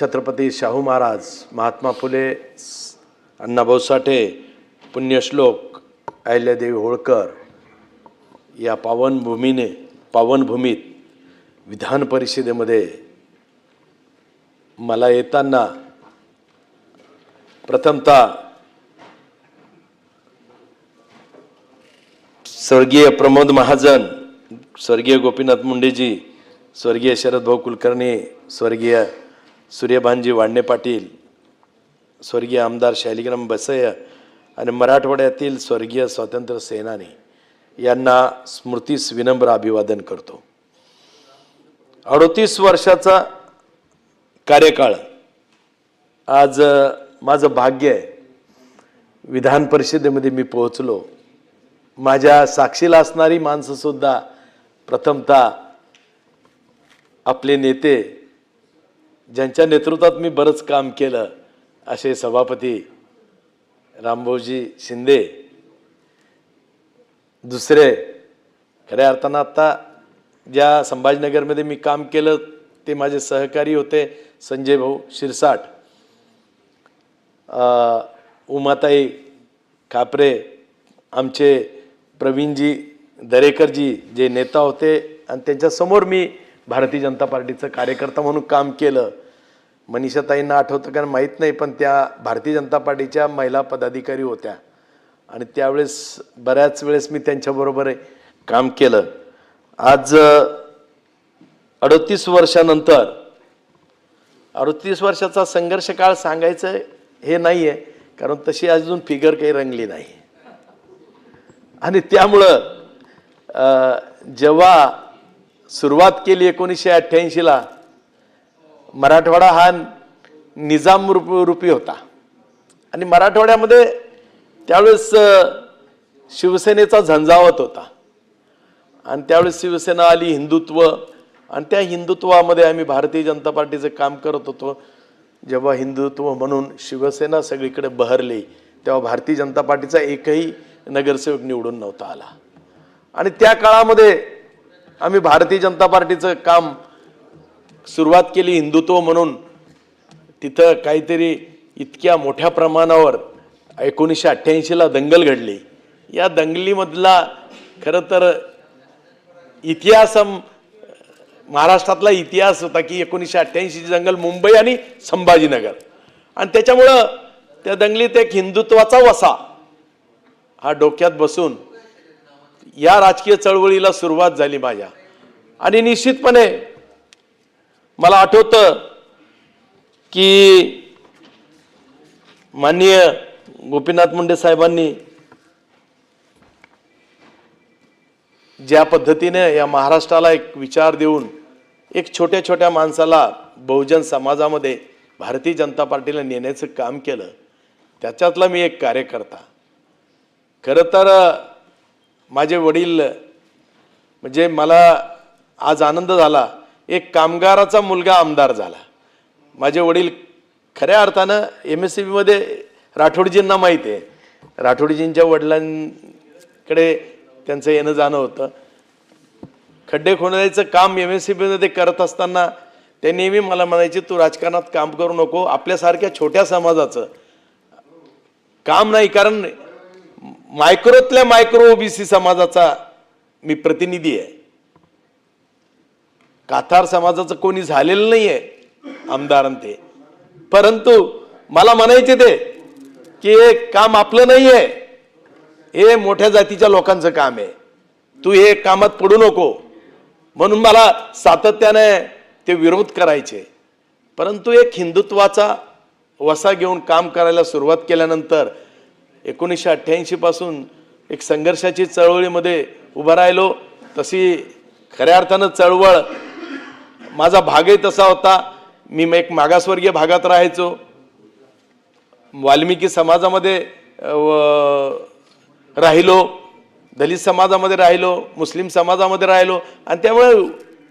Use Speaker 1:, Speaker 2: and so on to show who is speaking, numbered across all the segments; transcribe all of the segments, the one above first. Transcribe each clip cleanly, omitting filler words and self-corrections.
Speaker 1: छत्रपती शाहू महाराज, महात्मा फुले, अण्णाभाऊ साठे, पुण्यश्लोक अहिल्यादेवी होळकर या पावनभूमीत विधान परिषदेमध्ये मला येताना प्रथमतः स्वर्गीय प्रमोद महाजन, स्वर्गीय गोपीनाथ मुंडेजी, स्वर्गीय शरदभाऊ कुलकर्णी, स्वर्गीय सूर्यभानजी वाडणे पाटील, स्वर्गीय आमदार शालिग्राम बसय्य आणि मराठवाड्यातील स्वर्गीय स्वातंत्र्य सेनानी यांना स्मृतीस विनम्र अभिवादन करतो. 38 वर्षाचा कार्यकाळ आज माझं भाग्य आहे. विधान परिषदेमध्ये मी पोहोचलो. माझ्या साक्षीला असणारी माणसं सुद्धा प्रथमतः आपले नेते, ज्यांच्या नेतृत्वात मी बरंच काम केलं, असे सभापती रामभाऊजी शिंदे. दुसरे खऱ्या अर्थानं आता ज्या संभाजीनगरमध्ये मी काम केलं ते माझे सहकारी होते संजय भाऊ शिरसाट, उमाताई खापरे, आमचे प्रवीणजी दरेकरजी जे नेता होते, आणि त्यांच्यासमोर मी भारतीय जनता पार्टीचं कार्यकर्ता म्हणून काम केलं. मनीषाताईंना आठवतं का माहीत नाही, पण त्या भारतीय जनता पार्टीच्या महिला पदाधिकारी होत्या आणि त्यावेळेस बऱ्याच वेळेस मी त्यांच्याबरोबर काम केलं. आज 38 वर्षानंतर 38 वर्षाचा संघर्ष काळ सांगायचं हे नाही आहे, कारण तशी अजून फिगर काही रंगली नाही. आणि त्यामुळं जेव्हा सुरुवात केली 1988ला, मराठवाडा हा निजाम रूपी होता आणि मराठवाड्यामध्ये त्यावेळेस शिवसेनेचा झंझावत होता आणि त्यावेळेस शिवसेना आली, हिंदुत्व, आणि त्या हिंदुत्वामध्ये आम्ही भारतीय जनता पार्टीचं काम करत होतो. जेव्हा हिंदुत्व म्हणून शिवसेना सगळीकडे बहरली तेव्हा भारतीय जनता पार्टीचा एकही नगरसेवक निवडून नव्हता आला. आणि त्या काळामध्ये आम्ही भारतीय जनता पार्टीचं काम सुरुवात केली हिंदुत्व म्हणून. तिथं काहीतरी इतक्या मोठ्या प्रमाणावर 1988ला दंगल घडली. या दंगलीमधला खरं तर इतिहास, महाराष्ट्रातला इतिहास होता की 1988ची दंगल मुंबई आणि संभाजीनगर, आणि त्याच्यामुळं त्या दंगलीत एक हिंदुत्वाचा वसा हा डोक्यात बसून या राजकीय चळवळीला सुरुवात झाली माझ्या. आणि निश्चितपणे मला आठवतं की माननीय गोपीनाथ मुंडे साहेबांनी ज्या पद्धतीने या महाराष्ट्राला एक विचार देऊन एक छोट्या छोट्या माणसाला बहुजन समाजामध्ये भारतीय जनता पार्टीला नेण्याचं काम केलं, त्याच्यातला मी एक कार्यकर्ता. खरं तर माझे वडील, म्हणजे मला आज आनंद झाला, एक कामगाराचा मुलगा आमदार झाला. माझे वडील खऱ्या अर्थानं MSCBमध्ये राठोडजींना माहीत आहे, राठोडजींच्या वडिलांकडे त्यांचं येणं जाणं होतं. खड्डे खोदायचं काम MSCBमध्ये करत असताना ते नेहमी मला म्हणायचे, तू राजकारणात काम करू नको, आपल्यासारख्या छोट्या समाजाचं काम नाही, कारण मायक्रोतल्या मायक्रो OBC समाजाचा मी प्रतिनिधी आहे. काथार समाजाचं कोणी झालेलं नाही आहे आमदार ते, परंतु मला म्हणायचे ते की हे काम आपलं नाही आहे, हे मोठ्या जातीच्या लोकांचं काम आहे, तू हे कामात पडू नको, म्हणून मला सातत्याने ते विरोध करायचे. परंतु एक हिंदुत्वाचा वसा घेऊन काम करायला सुरुवात केल्यानंतर 1988 पासून एक संघर्षाची चळवळीमध्ये उभं राहिलो. तशी खऱ्या अर्थानं चळवळ माझा भागही तसा होता. मी एक मागासवर्गीय भागात राहायचो, वाल्मिकी समाजामध्ये राहिलो, दलित समाजामध्ये राहिलो, मुस्लिम समाजामध्ये राहिलो, आणि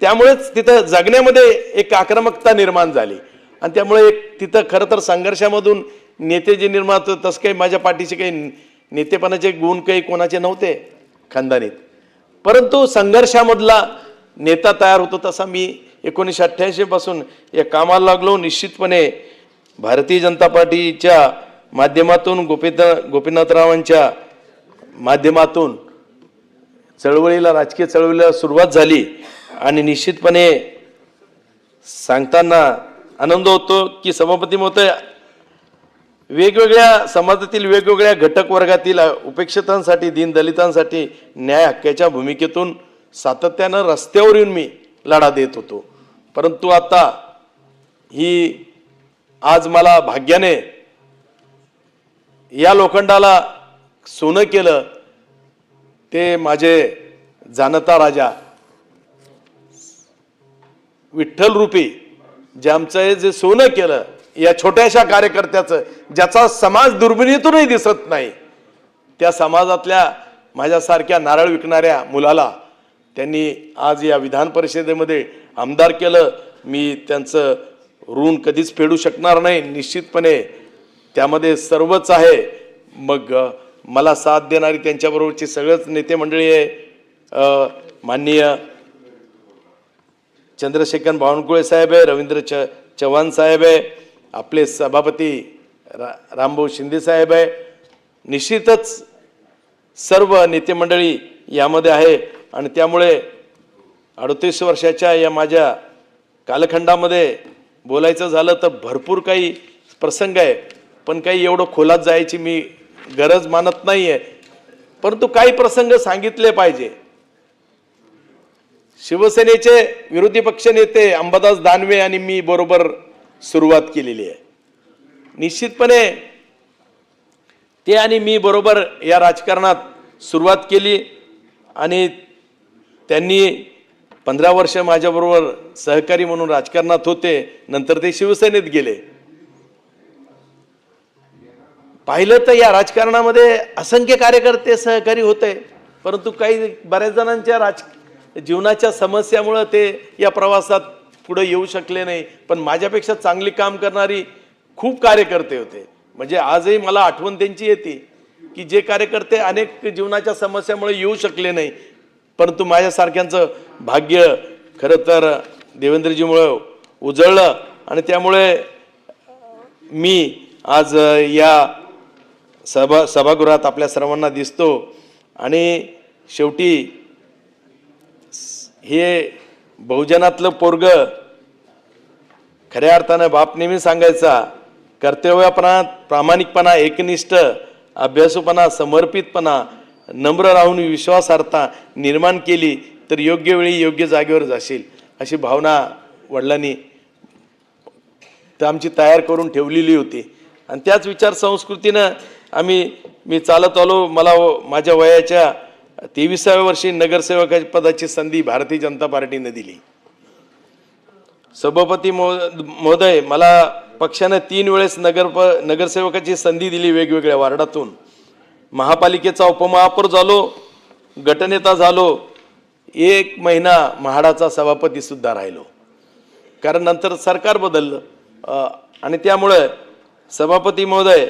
Speaker 1: त्यामुळेच तिथं जगण्यामध्ये एक आक्रमकता निर्माण झाली. आणि त्यामुळे एक तिथं खरं तर संघर्षामधून नेते जे निर्माण होतं, तसं काही माझ्या पाठीचे काही नेतेपणाचे गुण काही कोणाचे नव्हते खानदानीत, परंतु संघर्षामधला नेता तयार होतो तसा मी 1988 पासून या कामाला लागलो. निश्चितपणे भारतीय जनता पार्टीच्या माध्यमातून गोपीनाथरावांच्या माध्यमातून राजकीय चळवळीला सुरुवात झाली आणि निश्चितपणे सांगताना आनंद होतो की सभापती महोदय वेगवेगळ्या समाजातील वेगवेगळ्या घटक वर्गातील उपेक्षितांसाठी दीनदलितांसाठी न्याय हक्काच्या भूमिकेतून सातत्यानं रस्त्यावर येऊन मी लढा देत होतो. परंतु आता ही आज मला भाग्याने या लोखंडाला सोनं केलं ते माझे जाणता राजा विठ्ठल रूपी जे आमचं जे सोनं केलं या छोट्याशा कार्यकर्त्याचं, ज्याचा समाज दुर्बिणीतूनही दिसत नाही, त्या समाजातल्या माझ्यासारख्या नारळ विकणाऱ्या मुलाला त्यांनी आज या विधान परिषदेमध्ये आमदार केलं. मी त्यांचं ऋण कधीच फेडू शकणार नाही. निश्चितपणे त्यामध्ये सर्वच आहे. मग मला साथ देणारी त्यांच्याबरोबरची सगळंच नेते मंडळी आहे. माननीय चंद्रशेखर बावनकुळे साहेब आहे, रवींद्र चव्हाण साहेब आहे, आपले सभापती रामभाऊ शिंदे साहेब आहे. निश्चितच सर्व नेते मंडळी यामध्ये आहे आणि त्यामुळे 38 वर्षाच्या या माझ्या कालखंडामध्ये बोलायचं झालं तर भरपूर काही प्रसंग आहे, पण काही एवढं खोलात जायची मी गरज मानत नाही आहे. परंतु काही प्रसंग सांगितले पाहिजे. शिवसेनेचे विरोधी पक्ष नेते अंबादास दानवे आणि मी बरोबर सुरुवात केलेली आहे. निश्चितपणे ते आणि मी बरोबर या राजकारणात सुरुवात केली आणि त्यांनी 15 वर्ष माझ्याबरोबर सहकारी म्हणून राजकारणात होते. नंतर ते शिवसेनेत गेले. पाहिलं तर या राजकारणामध्ये असंख्य कार्यकर्ते सहकारी होते, परंतु काही बऱ्याच जणांच्या जीवनाच्या समस्यामुळे ते या प्रवासात पुढे येऊ शकले नाही. पण माझ्यापेक्षा चांगली काम करणारी खूप कार्यकर्ते होते. म्हणजे आजही मला आठवण त्यांची येते की जे कार्यकर्ते अनेक जीवनाच्या समस्यामुळे येऊ शकले नाही, परंतु माझ्यासारख्यांचं भाग्य खरं तर देवेंद्रजीमुळे उजळलं आणि त्यामुळे मी आज या सभागृहात आपल्या सर्वांना दिसतो. आणि शेवटी हे बहुजनातलं पोरग खऱ्या अर्थानं बाप नेहमी सांगायचा, कर्तव्यपणा, प्रामाणिकपणा, एकनिष्ठ, अभ्यासूपणा, समर्पितपणा, नम्र राहून विश्वासार्हता निर्माण केली तर योग्य वेळी योग्य जागेवर जाशील, अशी भावना वडिलांनी तर आमची तयार करून ठेवलेली होती. आणि त्याच विचार संस्कृतीनं मी चालत आलो. मला माझ्या वयाच्या 23व्या वर्षी नगरसेवक पदाची संधी भारतीय जनता पार्टीने दिली. सभापती महोदय, मला पक्षाने 3 वेळेस नगरसेवकाची संधी दिली वेगवेगळ्या वार्डातून. महापालिकेचा उपमहापौर झालो, गटनेता झालो, 1 महिना म्हाडाचा सभापती सुद्धा राहिलो, कारण नंतर सरकार बदललं. आणि त्यामुळे सभापती महोदय,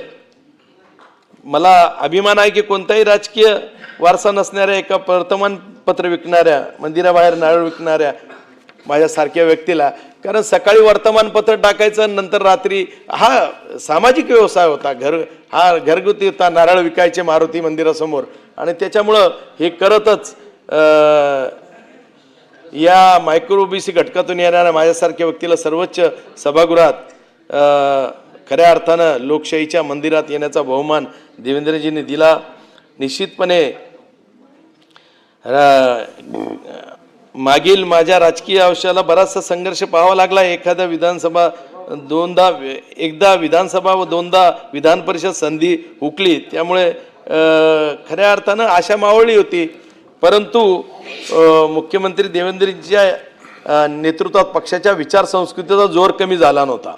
Speaker 1: मला अभिमान आहे की कोणताही राजकीय वारसा नसणाऱ्या एका वर्तमानपत्र विकणाऱ्या, मंदिराबाहेर नारळ विकणाऱ्या माझ्यासारख्या व्यक्तीला, कारण सकाळी वर्तमानपत्र टाकायचं, नंतर रात्री हा सामाजिक व्यवसाय होता, घरगुती होता, नारळ विकायचे मारुती मंदिरासमोर. आणि त्याच्यामुळं हे करतच या मायक्रो ओबीसी घटकातून येणाऱ्या माझ्यासारख्या व्यक्तीला सर्वोच्च सभागृहात खऱ्या अर्थानं लोकशाहीच्या मंदिरात येण्याचा बहुमान देवेंद्रजींनी दिला. निश्चितपणे मागील माझ्या राजकीय आयुष्याला बराचसा संघर्ष पाहावा लागला. एकदा विधानसभा व 2दा विधान परिषद संधी हुकली, त्यामुळे खऱ्या अर्थानं आशा मावळली होती. परंतु मुख्यमंत्री देवेंद्रजींच्या नेतृत्वात पक्षाच्या विचार संस्कृतीचा जोर कमी झाला नव्हता.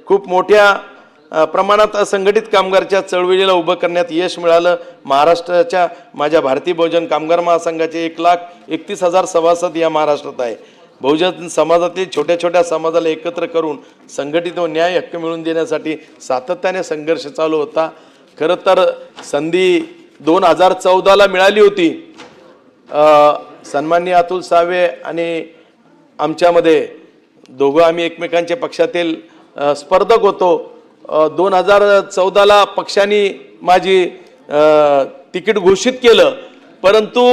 Speaker 1: खूप मोठ्या प्रमाणात असंघटित कामगारच्या चळवळीला उभं करण्यात यश मिळालं. महाराष्ट्राच्या माझ्या भारतीय बहुजन कामगार महासंघाचे 1,31,000 सभासद या महाराष्ट्रात आहे. बहुजन समाजातील छोट्या छोट्या समाजाला एकत्र करून संघटित व न्याय हक्क मिळवून देण्यासाठी सातत्याने संघर्ष चालू होता. खरं तर संधी 2014ला मिळाली होती. सन्माननीय अतुल सावे आणि आमच्यामध्ये दोघं आम्ही एकमेकांच्या पक्षातील स्पर्धक होतो. 2014ला पक्षाने माझी तिकीट घोषित केलं, परंतु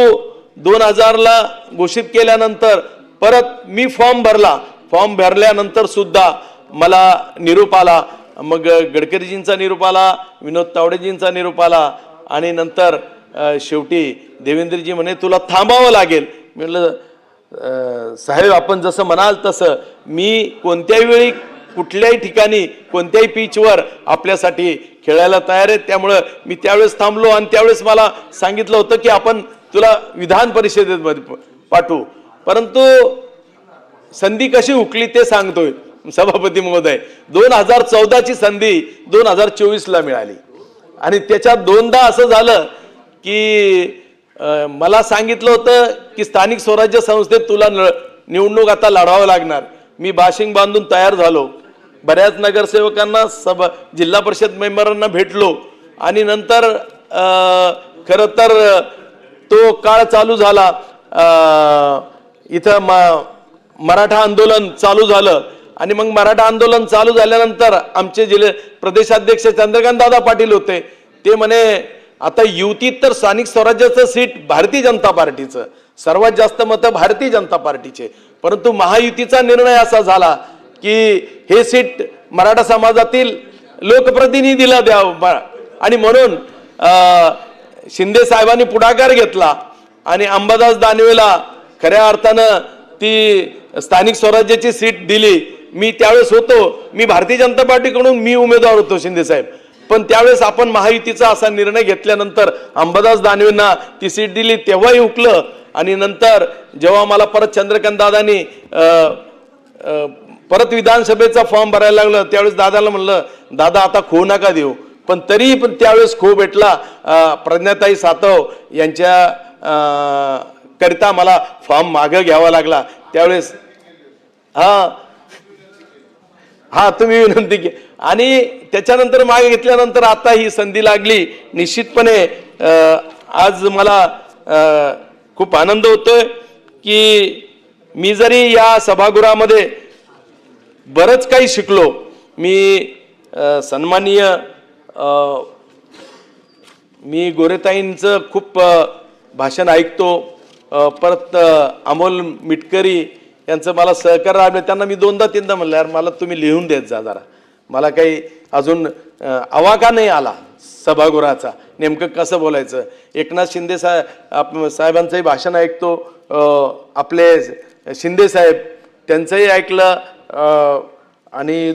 Speaker 1: 2000ला घोषित केल्यानंतर परत मी फॉर्म भरला. फॉर्म भरल्यानंतर सुद्धा मला निरोप आला. मग गडकरीजींचा निरोप आला, विनोद तावडेजींचा निरोप आला आणि नंतर शेवटी देवेंद्रजी म्हणे तुला थांबावं लागेल. मी म्हटलं साहेब आपण जसं म्हणाल तसं मी कोणत्याही वेळी कुठल्याही ठिकाणी कोणत्याही पिचवर आपल्यासाठी खेळायला तयार आहे. त्यामुळं मी त्यावेळेस थांबलो आणि त्यावेळेस मला सांगितलं होतं की आपण तुला विधान परिषदेमध्ये पाठवू. परंतु संधी कशी हुकली ते सांगतोय सभापती महोदय. 2014ची संधी 2024ला मिळाली आणि त्याच्यात दोनदा असं झालं की मला सांगितलं होतं की स्थानिक स्वराज्य संस्थेत तुला निवडणूक आता लढवावं लागणार. मी बाशिंग बांधून तयार झालो. बऱ्याच नगरसेवकांना जिल्हा परिषद मेंबरांना भेटलो आणि नंतर खरं तर तो काळ चालू झाला. इथं मराठा आंदोलन चालू झालं आणि मग मराठा आंदोलन चालू झाल्यानंतर आमचे जिल्हे प्रदेशाध्यक्ष चंद्रकांत दादा पाटील होते. ते म्हणे आता युतीत तर स्थानिक स्वराज्याचं सीट भारतीय जनता पार्टीचं, सर्वात जास्त मतं भारतीय जनता पार्टीचे, परंतु महायुतीचा निर्णय असा झाला की हे सीट मराठा समाजातील लोकप्रतिनिधीला द्यावं. आणि म्हणून शिंदे साहेबांनी पुढाकार घेतला आणि अंबादास दानवेला खऱ्या अर्थानं ती स्थानिक स्वराज्याची सीट दिली. मी त्यावेळेस होतो, मी भारतीय जनता पार्टीकडून मी उमेदवार होतो शिंदे साहेब, पण त्यावेळेस आपण महायुतीचा असा निर्णय घेतल्यानंतर अंबादास दानवेंना ती सीट दिली. तेव्हाही हुकलं आणि नंतर जेव्हा मला परत चंद्रकांत दादांनी परत विधानसभेचा फॉर्म भरायला लागलं त्यावेळेस दादाला म्हणलं दादा आता खो नका देऊ, पण तरी पण त्यावेळेस खो भेटला. प्रज्ञाताई सातव यांच्या करिता मला फॉर्म मागं घ्यावा लागला. त्यावेळेस हा तुम्ही विनंती की आणि त्याच्यानंतर मागे घेतल्यानंतर आता ही संधी लागली. निश्चितपणे आज मला खूप आनंद होतोय की मी जरी या सभागृहामध्ये बरंच काही शिकलो. मी सन्माननीय मी गोरेताईंचं खूप भाषण ऐकतो. परत अमोल मिटकरी यांचं मला सहकार्य लाभलं. त्यांना मी दोनदा तीनदा म्हणलं यार मला तुम्ही लिहून देत जा जरा, मला काही अजून आवाका नाही आला सभागृहाचा नेमकं कसं बोलायचं. एकनाथ शिंदे साहेबांचंही भाषण ऐकतो, आपले शिंदे साहेब त्यांचंही ऐकलं आणि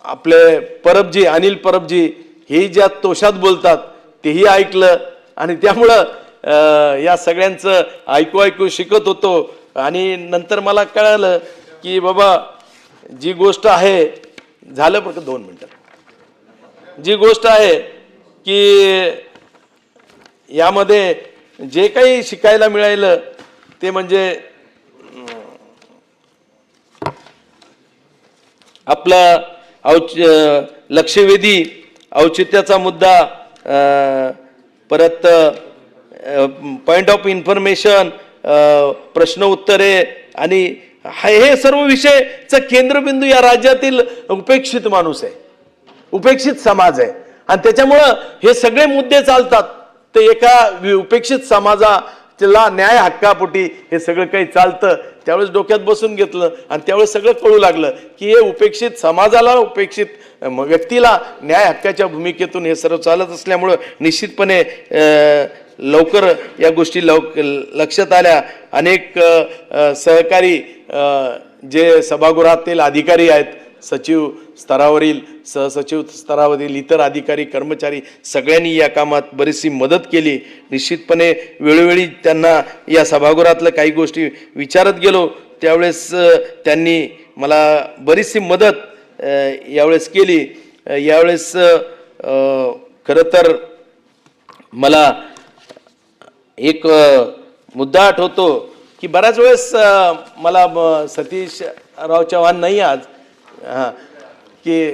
Speaker 1: आपले परबजी अनिल परबजी हे ज्या तोशात बोलतात तेही ऐकलं आणि त्यामुळं या सगळ्यांचं ऐकू शिकत होतो. आणि नंतर मला कळालं की बाबा जी गोष्ट आहे झालं फक्त 2 मिनिटं, जी गोष्ट आहे की यामध्ये जे काही शिकायला मिळालं ते म्हणजे आपला लक्षवेधी औचित्याचा मुद्दा, परत पॉइंट ऑफ इन्फॉर्मेशन, प्रश्न उत्तरे आणि हे सर्व विषयचा केंद्रबिंदू या राज्यातील उपेक्षित माणूस आहे, उपेक्षित समाज आहे आणि त्याच्यामुळं हे सगळे मुद्दे चालतात. तर एका उपेक्षित समाजाला न्याय हक्कापोटी हे सगळं काही चालतं. त्यावेळेस डोक्यात बसून घेतलं आणि त्यावेळेस सगळं कळू लागलं की हे उपेक्षित समाजाला, उपेक्षित व्यक्तीला न्याय हक्काच्या भूमिकेतून हे सर्व चालत असल्यामुळं निश्चितपणे लवकर या गोष्टी लक्षात आल्या. अनेक सहकारी जे सभागृहातील अधिकारी आहेत, सचिव स्तरावरील, सहसचिव स्तरावरील इतर अधिकारी कर्मचारी सगळ्यांनी या कामात बरीचशी मदत केली. निश्चितपणे वेळोवेळी त्यांना या सभागृहातल्या काही गोष्टी विचारत गेलो त्यावेळेस त्यांनी मला बरीचशी मदत यावेळेस केली. यावेळेस खरं तर मला एक मुद्दा आठवतो की बऱ्याच वेळेस मला सतीश राव चव्हाण नाही आज की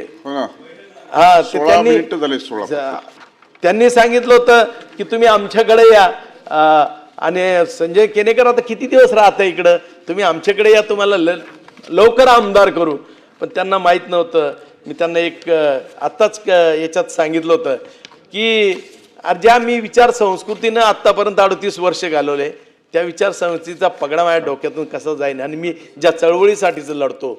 Speaker 1: त्यांनी सांगितलं होतं की तुम्ही आमच्याकडे या आणि संजय केनेकर आता किती दिवस राहता इकडं, तुम्ही आमच्याकडे या, तुम्हाला लवकर आमदार करू. पण त्यांना माहीत नव्हतं. मी त्यांना एक आत्ताच याच्यात सांगितलं होतं की ज्या मी विचार संस्कृतीनं आत्तापर्यंत 38 वर्ष घालवले, त्या विचार संस्कृतीचा पगडा माझ्या डोक्यातून कसा जाईन. आणि मी ज्या चळवळीसाठीच लढतो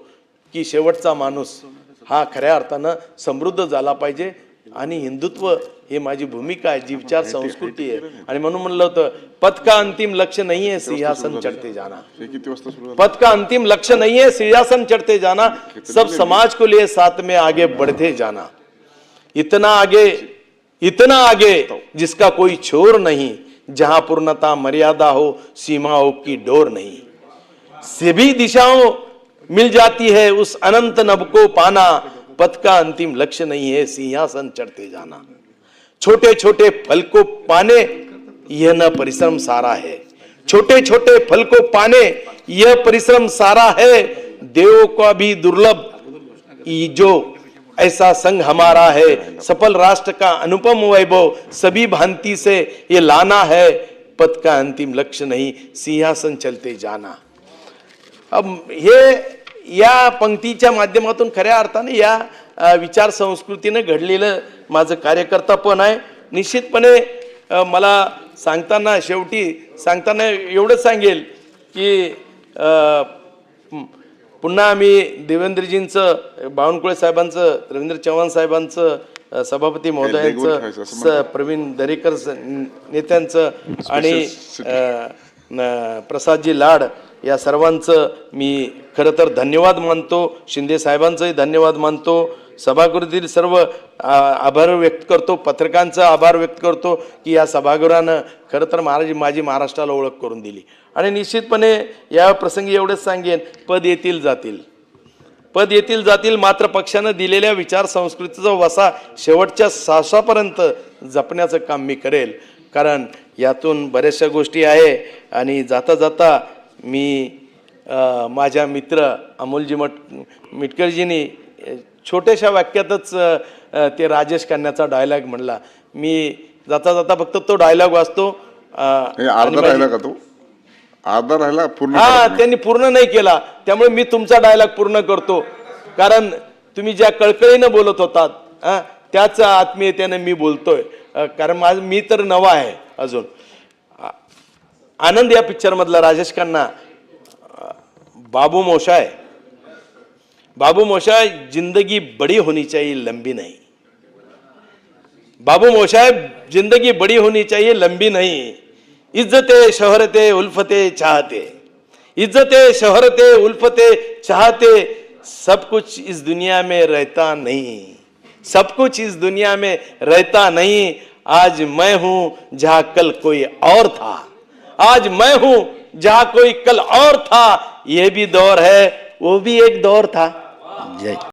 Speaker 1: की शेवटचा माणूस हा खऱ्या अर्थानं समृद्ध झाला पाहिजे आणि हिंदुत्व हे माझी भूमिका आहे, जी विचार संस्कृती आहे. आणि म्हणून म्हणलं होतं, पद का अंतिम लक्ष्य नहीं है सिंहासन चढ़ते जाना. पद का अंतिम लक्ष्य नहीं है सिंहासन चढ़ते जाना, सब समाज को लिए साथ में आगे बढ़ते जाना. इतना आगे जिसका कोई छोर नहीं, जहां पूर्णता मर्यादा हो, सीमाओं की डोर नहीं. सभी दिशाओं मिल जाती है उस अनंत नभ को पाना. पथ का अंतिम लक्ष्य नहीं है सिंहासन चढ़ते जाना. छोटे छोटे फल को पाने यह न परिश्रम सारा है. छोटे छोटे फल को पाने यह परिश्रम सारा है. देवों का भी दुर्लभ जो ऐसा संग हमारा है. सफल राष्ट्र का अनुपम वैभव सभी भांति से ये लाना है. पथ का अंतिम लक्ष्य नहीं सिंहासन चलते जाना. अब हे या पंक्तीच्या माध्यमातून खऱ्या अर्थाने या विचार संस्कृतीने घडलेलं माझं कार्यकर्ता पण आहे. निश्चितपणे मला शेवटी सांगताना एवढंच सांगेल की पुन्हा आम्ही देवेंद्रजींचं, बावनकुळे साहेबांचं, रवींद्र चव्हाण साहेबांचं, सभापती महोदयांचं, प्रवीण दरेकर नेत्यांचं आणि प्रसादजी लाड या सर्वांचं मी खरं तर धन्यवाद मानतो. शिंदे साहेबांचंही धन्यवाद मानतो. सभागृहातील सर्व आभार व्यक्त करतो. पत्रकारांचा आभार व्यक्त करतो की या सभागृहानं खरं तर माझी महाराष्ट्राला ओळख करून दिली. आणि निश्चितपणे या प्रसंगी एवढंच सांगेन, पद येतील जातील, मात्र पक्षानं दिलेल्या विचार संस्कृतीचा वसा शेवटच्या श्वासापर्यंत जपण्याचं काम मी करेल. कारण यातून बऱ्याचशा गोष्टी आहे. आणि जाता जाता मी माझ्या मित्र अमोलजी मिटकरजींनी छोट्याशा वाक्यातच ते राजेश कन्याचा डायलॉग म्हणला. मी जाता जाता फक्त तो डायलॉग वाचतो.
Speaker 2: अर्धा राहिला पूर्ण.
Speaker 1: त्यांनी पूर्ण नाही केला, त्यामुळे मी तुमचा डायलॉग पूर्ण करतो. कारण तुम्ही ज्या कळकळीनं बोलत होतात त्याच आत्मीयतेने मी बोलतोय. कारण मी तर नवा आहे अजून. आनंद या पिक्चर मधला राजेश खन्ना बाबू मोशाय जिंदगी बड़ी होनी चाहिए लंबी नहीं. बाबू मोशाय जिंदगी बड़ी होनी चाहिए लंबी नहीं. इज्जते शोहरते उल्फते चाहते, इज्जते शोहरते उल्फते चाहते, सब कुछ इस दुनिया में रहता नहीं, सब कुछ इस दुनिया में रहता नहीं. आज मैं हूं जहां कल कोई और था, आज मैं हूं जहां कोई कल और था. यह भी दौर है, वो भी एक दौर था. जय.